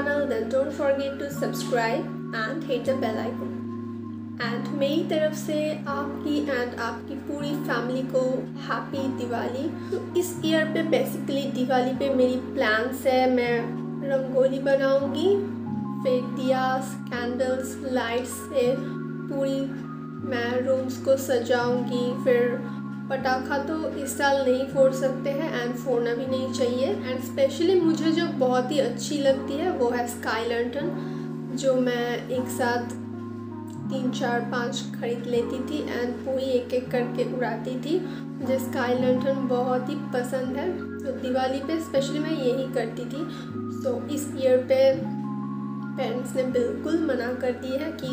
channel, then don't forget to subscribe and hit the bell icon. And मेरी तरफ से आपकी एंड आपकी पूरी फैमिली को हैप्पी दिवाली। तो इस ईयर पे बेसिकली दिवाली पे मेरी प्लान्स है, मैं रंगोली बनाऊंगी, फिर दियास, कैंडल्स, लाइट्स से पूरी मैं रूम्स को सजाऊंगी। फिर पटाखा तो इस साल नहीं फोड़ सकते हैं एंड फोड़ना भी नहीं चाहिए। एंड स्पेशली मुझे जो बहुत ही अच्छी लगती है वो है स्काई लैंटर्न, जो मैं एक साथ 3, 4, 5 खरीद लेती थी एंड पूरी एक एक करके उड़ाती थी। मुझे स्काई लैंटर्न बहुत ही पसंद है, तो दिवाली पे स्पेशली मैं यही करती थी। सो इस ईयर पे पेरेंट्स ने बिल्कुल मना कर दी है कि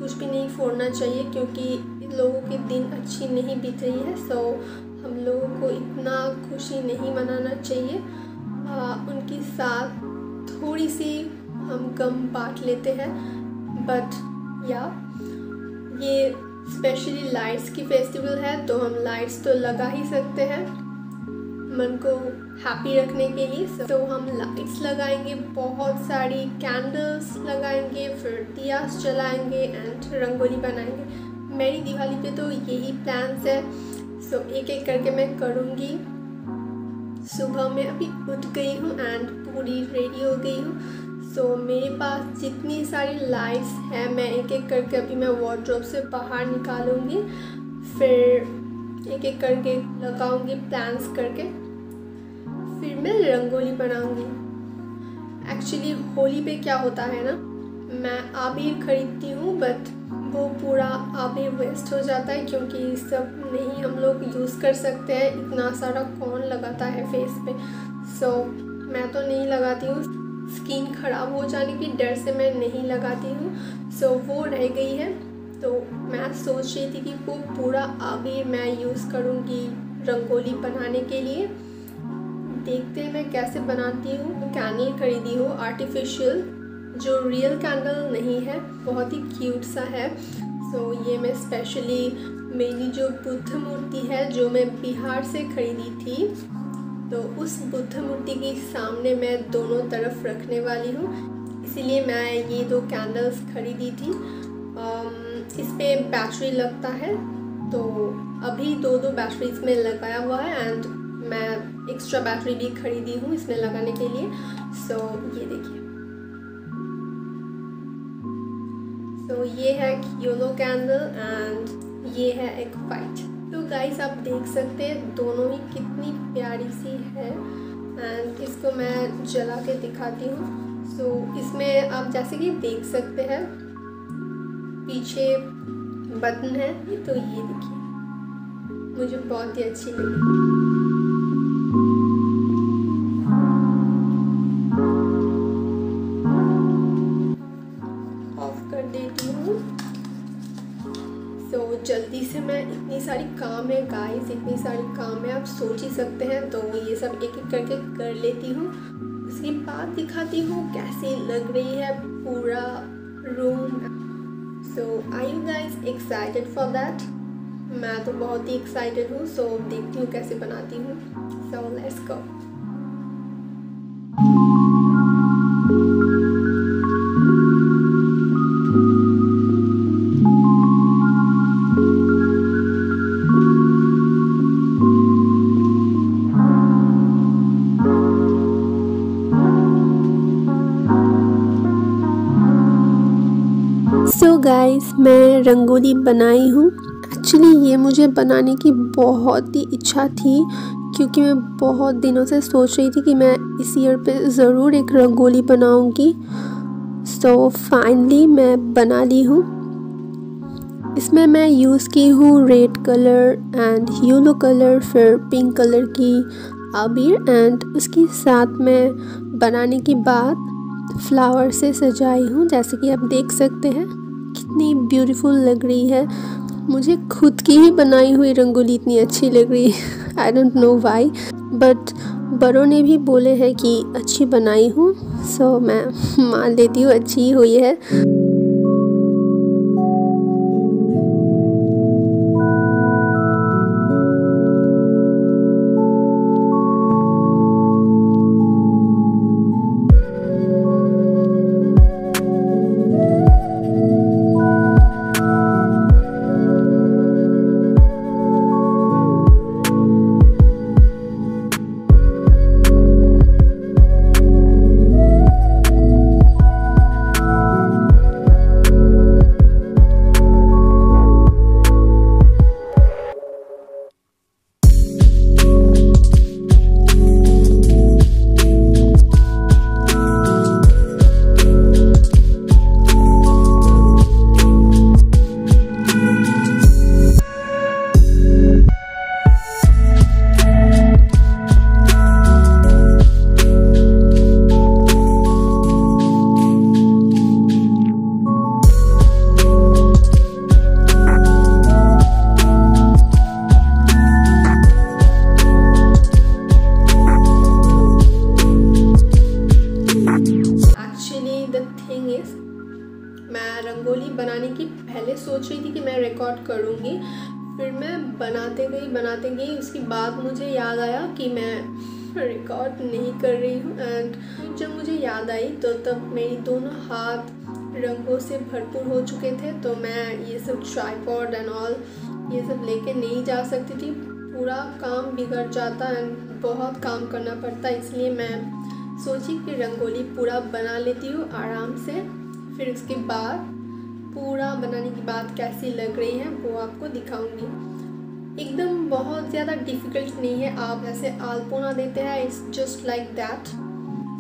कुछ भी नहीं फोड़ना चाहिए, क्योंकि लोगों के दिन अच्छी नहीं बीत रही है। सो हम लोगों को इतना खुशी नहीं मनाना चाहिए। उनके साथ थोड़ी सी हम गम बांट लेते हैं, बट या ये स्पेशली लाइट्स की फेस्टिवल है तो हम लाइट्स तो लगा ही सकते हैं मन को हैप्पी रखने के लिए। तो हम लाइट्स लगाएंगे, बहुत सारी कैंडल्स लगाएंगे, फिर दियास जलाएंगे एंड रंगोली बनाएंगे। मेरी दिवाली पे तो यही प्लान्स है। सो एक एक करके मैं करूँगी। सुबह में अभी उठ गई हूँ एंड पूरी रेडी हो गई हूँ। सो मेरे पास जितनी सारी लाइट्स हैं मैं एक एक करके अभी मैं वार्डरोब से बाहर निकालूंगी, फिर एक एक करके लगाऊंगी प्लान्स करके, फिर मैं रंगोली बनाऊंगी। एक्चुअली होली पे क्या होता है ना, मैं आबिर खरीदती हूँ बट वो पूरा आबिर वेस्ट हो जाता है, क्योंकि सब नहीं हम लोग यूज़ कर सकते हैं, इतना सारा कौन लगाता है फेस पे। सो मैं तो नहीं लगाती हूँ, स्किन ख़राब हो जाने की डर से मैं नहीं लगाती हूँ। सो वो रह गई है, तो मैं सोच रही थी कि वो पूरा आबिर मैं यूज़ करूँगी रंगोली बनाने के लिए। देखते हैं मैं कैसे बनाती हूँ। कैंडल खरीदी हूँ आर्टिफिशियल, जो रियल कैंडल नहीं है, बहुत ही क्यूट सा है। सो ये मैं स्पेशली मेरी जो बुद्ध मूर्ति है जो मैं बिहार से ख़रीदी थी, तो उस बुद्ध मूर्ति के सामने मैं दोनों तरफ रखने वाली हूँ, इसीलिए मैं ये 2 कैंडल्स खरीदी थी। इस पे बैटरी लगता है, तो अभी 2 बैटरी इसमें लगाया हुआ है एंड मैं एक्स्ट्रा बैटरी भी खरीदी हूँ इसमें लगाने के लिए। सो ये देखिए, तो ये है येलो कैंडल एंड ये है एक वाइट। तो गाइस आप देख सकते हैं दोनों ही कितनी प्यारी सी है एंड इसको मैं जला के दिखाती हूँ। सो इसमें आप जैसे कि देख सकते हैं पीछे बटन है, तो ये देखिए मुझे बहुत ही अच्छी लगी। ऑफ कर देती हूँ। तो जल्दी से मैं, इतनी सारी काम है गाइस, इतनी सारी काम है, आप सोच ही सकते हैं। तो ये सब एक एक करके कर लेती हूँ, उसके बाद दिखाती हूँ कैसी लग रही है पूरा room. So are you guys excited for that? मैं तो बहुत ही एक्साइटेड हूँ। सो देखती हूँ कैसे बनाती हूँ। So let's go. So guys मैं रंगोली बनाई हूँ। एक्चुअली ये मुझे बनाने की बहुत ही इच्छा थी, क्योंकि मैं बहुत दिनों से सोच रही थी कि मैं इस ईयर पे ज़रूर एक रंगोली बनाऊँगी। सो फाइनली मैं बना ली हूँ। इसमें मैं यूज़ की हूँ red colour and yellow colour, फिर पिंक कलर की आबिर एंड उसके साथ में बनाने के बाद फ्लावर से सजाई हूँ, जैसे कि आप देख सकते हैं कितनी ब्यूटीफुल लग रही है। मुझे खुद की ही बनाई हुई रंगोली इतनी अच्छी लग रही है, I don't know why, but बड़ों ने भी बोले हैं कि अच्छी बनाई हूँ। सो मैं मान लेती हूँ अच्छी हुई है। मैं रंगोली बनाने की पहले सोच रही थी कि मैं रिकॉर्ड करूँगी, फिर मैं बनाते गई उसके बाद मुझे याद आया कि मैं रिकॉर्ड नहीं कर रही हूँ। एंड जब मुझे याद आई तो तब मेरी दोनों हाथ रंगों से भरपूर हो चुके थे, तो मैं ये सब ट्राइपॉड एंड ऑल ये सब लेके नहीं जा सकती थी, पूरा काम बिगड़ जाता एंड बहुत काम करना पड़ता। इसलिए मैं सोची कि रंगोली पूरा बना लेती हूँ आराम से, फिर उसके बाद पूरा बनाने के बाद कैसी लग रही है वो आपको दिखाऊंगी। एकदम बहुत ज़्यादा डिफ़िकल्ट नहीं है, आप ऐसे आलपोना देते हैं, it's just like that.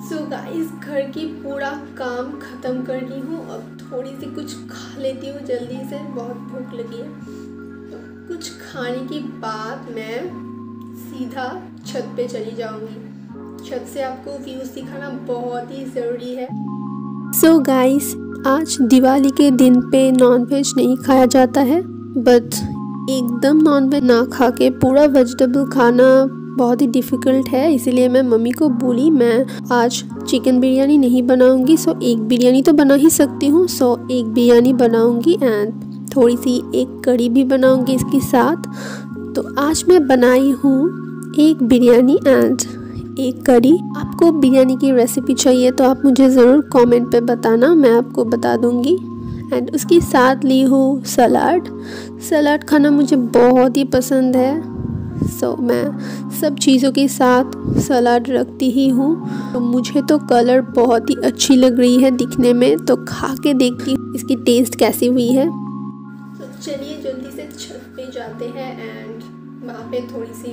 So guys, घर की पूरा काम ख़त्म कर ली हूँ, अब थोड़ी सी कुछ खा लेती हूँ जल्दी से, बहुत भूख लगी है। तो कुछ खाने के बाद मैं सीधा छत पे चली जाऊँगी। छत से आपको व्यूज़ दिखाना बहुत ही ज़रूरी है। सो गाइस, आज दिवाली के दिन पे नॉनवेज नहीं खाया जाता है, बट एकदम नॉनवेज ना खा के पूरा वेजिटेबल खाना बहुत ही डिफ़िकल्ट है। इसीलिए मैं मम्मी को बोली मैं आज चिकन बिरयानी नहीं बनाऊंगी, सो एक बिरयानी तो बना ही सकती हूँ, सो एक बिरयानी बनाऊंगी एंड थोड़ी सी एक कड़ी भी बनाऊंगी इसके साथ। तो आज मैं बनाई हूँ एक बिरयानी एंड एक कड़ी। आपको बिरयानी की रेसिपी चाहिए तो आप मुझे ज़रूर कमेंट पे बताना, मैं आपको बता दूंगी। एंड उसके साथ ली हूँ सलाद खाना मुझे बहुत ही पसंद है, सो मैं सब चीज़ों के साथ सलाद रखती ही हूँ। तो मुझे तो कलर बहुत ही अच्छी लग रही है दिखने में, तो खा के देखती हूँ इसकी टेस्ट कैसी हुई है। तो चलिए जल्दी से छत पे जाते हैं एंड वहाँ पे थोड़ी सी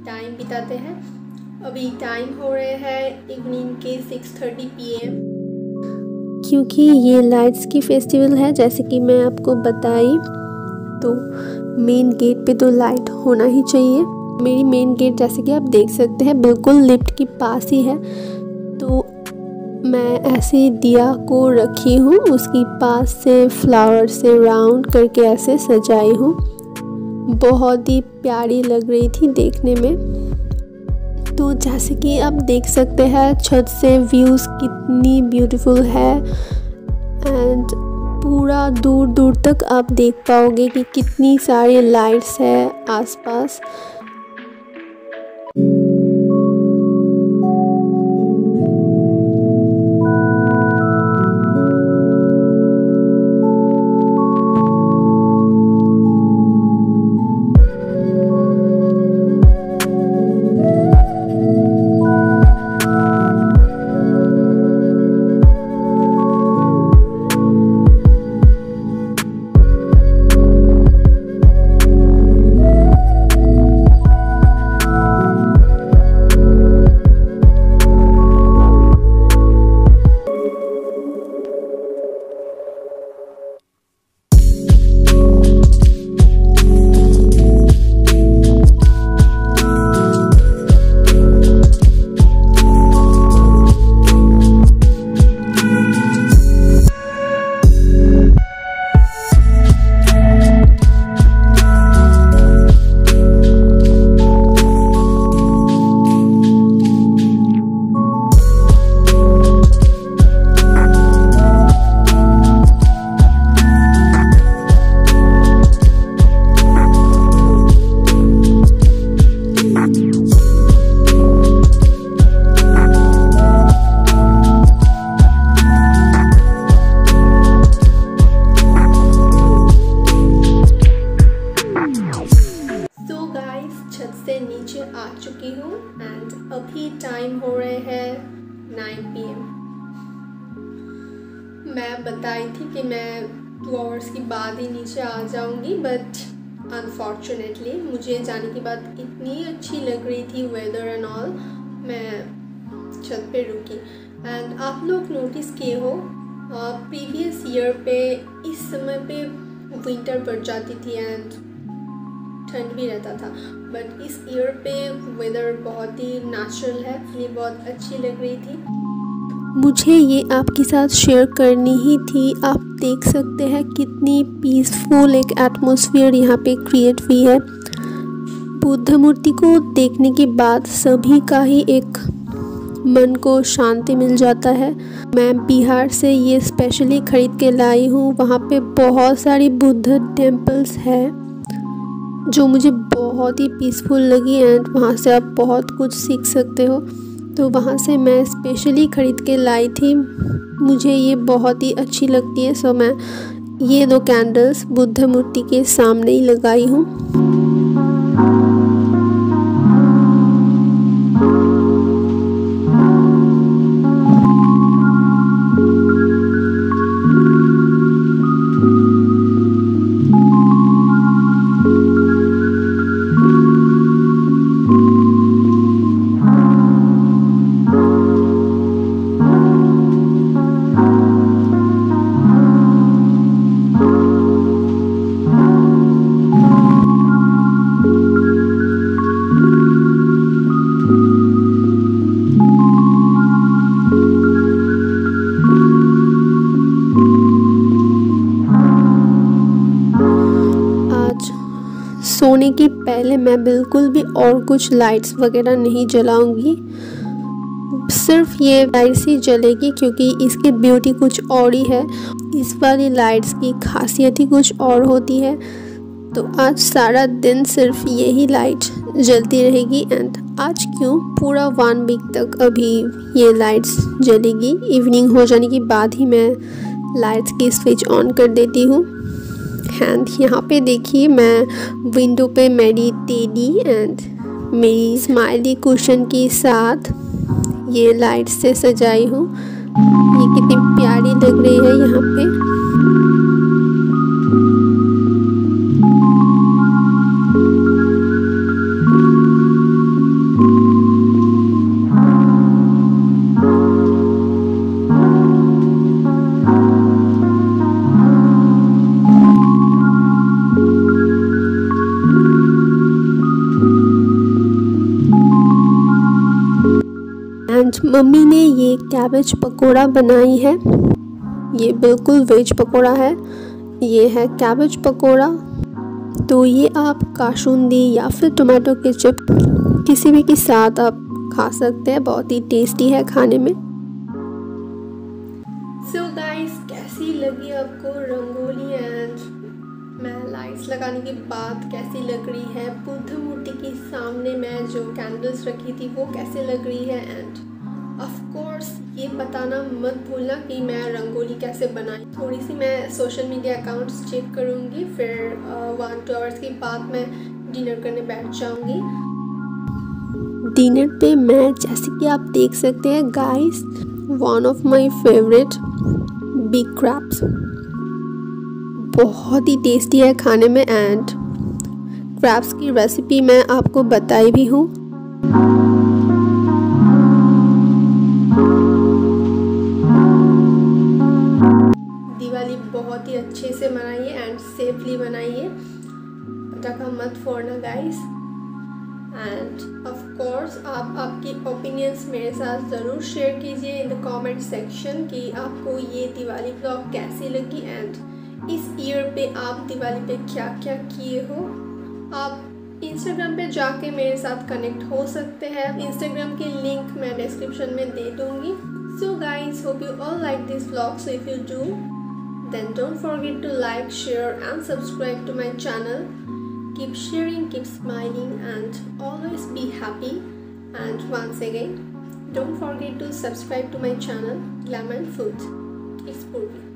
टाइम बिताते हैं। अभी टाइम हो रहे हैं इवनिंग के 6:30 PM। क्योंकि ये लाइट्स की फेस्टिवल है, जैसे कि मैं आपको बताई, तो मेन गेट पे तो लाइट होना ही चाहिए। मेरी मेन गेट जैसे कि आप देख सकते हैं बिल्कुल लिफ्ट के पास ही है, तो मैं ऐसे दिया को रखी हूँ, उसके पास से फ्लावर से राउंड करके ऐसे सजाई हूँ। बहुत ही प्यारी लग रही थी देखने में। तो जैसे कि आप देख सकते हैं छत से व्यूज़ कितनी ब्यूटीफुल है एंड पूरा दूर दूर तक आप देख पाओगे कि कितनी सारी लाइट्स है आसपास। अभी टाइम हो रहे हैं 9 PM। मैं बताई थी कि मैं 2 आवर्स के बाद ही नीचे आ जाऊंगी, बट अनफॉर्चुनेटली मुझे जाने के बाद इतनी अच्छी लग रही थी वेदर एंड ऑल, मैं छत पे रुकी। एंड आप लोग नोटिस किए हो प्रीवियस ईयर पे इस समय पे विंटर पड़ जाती थी एंड ठंड भी रहता था, बट इस ईयर पे वेदर बहुत ही नेचुरल है, इसलिए बहुत अच्छी लग रही थी। मुझे ये आपके साथ शेयर करनी ही थी। आप देख सकते हैं कितनी पीसफुल एक एटमॉस्फेयर यहाँ पे क्रिएट हुई है। बुद्ध मूर्ति को देखने के बाद सभी का ही एक मन को शांति मिल जाता है। मैं बिहार से ये स्पेशली ख़रीद के लाई हूँ। वहाँ पे बहुत सारी बुद्ध टेम्पल्स है जो मुझे बहुत ही पीसफुल लगी एंड वहाँ से आप बहुत कुछ सीख सकते हो। तो वहाँ से मैं स्पेशली ख़रीद के लाई थी। मुझे ये बहुत ही अच्छी लगती है। सो मैं ये 2 कैंडल्स बुद्ध मूर्ति के सामने ही लगाई हूँ। सोने के पहले मैं बिल्कुल भी और कुछ लाइट्स वगैरह नहीं जलाऊंगी। सिर्फ ये लाइट्स ही जलेगी क्योंकि इसकी ब्यूटी कुछ और ही है। इस वाली लाइट्स की खासियत ही कुछ और होती है। तो आज सारा दिन सिर्फ यही लाइट जलती रहेगी एंड आज क्यों पूरा 1 वीक तक अभी ये लाइट्स जलेगी। इवनिंग हो जाने के बाद ही मैं लाइट्स की स्विच ऑन कर देती हूँ। एंड यहाँ पे देखिए मैं विंडो पे मेरी टेडी एंड मेरी स्माइली कुशन के साथ ये लाइट से सजाई हूँ। ये कितनी प्यारी लग रही है यहाँ पे। एंड मम्मी ने ये कैबेज पकोड़ा बनाई है। ये बिल्कुल वेज पकोड़ा है। ये है कैबेज पकोड़ा। तो ये आप काशुंदी या फिर टोमेटो केचप किसी भी के साथ आप खा सकते हैं। बहुत ही टेस्टी है खाने में। सो गाइस, कैसी लगी आपको रंगोली एंड मैं लाइट्स लगाने के बाद कैसी लग रही है? बुद्ध मूर्ति के सामने मैं जो कैंडल्स रखी थी वो कैसे लग रही है? एंड ऑफ कोर्स ये बताना मत भूलना कि मैं रंगोली कैसे बनाई। थोड़ी सी मैं सोशल मीडिया अकाउंट्स चेक करूँगी, फिर 1-2 आवर्स के बाद मैं डिनर करने बैठ जाऊँगी। डिनर पे मैं जैसे कि आप देख सकते हैं guys, one of my favourite big crabs. बहुत ही टेस्टी है खाने में एंड क्रैब्स की रेसिपी मैं आपको बताई भी हूँ। दिवाली बहुत ही अच्छे से मनाइए एंड सेफली मनाइए। पटाखा मत फोड़ना गाइस। एंड ऑफ कोर्स आप आपकी ओपिनियंस मेरे साथ ज़रूर शेयर कीजिए इन द कमेंट सेक्शन कि आपको ये दिवाली व्लॉग कैसी लगी एंड इस ईयर पे आप दिवाली पे क्या क्या किए हो। आप इंस्टाग्राम पे जाके मेरे साथ कनेक्ट हो सकते हैं। इंस्टाग्राम की लिंक मैं डिस्क्रिप्शन में दे दूँगी। So guys, hope you all like this vlog. So if you do then don't forget to like, share and subscribe to my channel. Keep sharing, keep smiling and always be happy. And once again, don't forget to subscribe to my channel Glamour and Food. It's Purvi.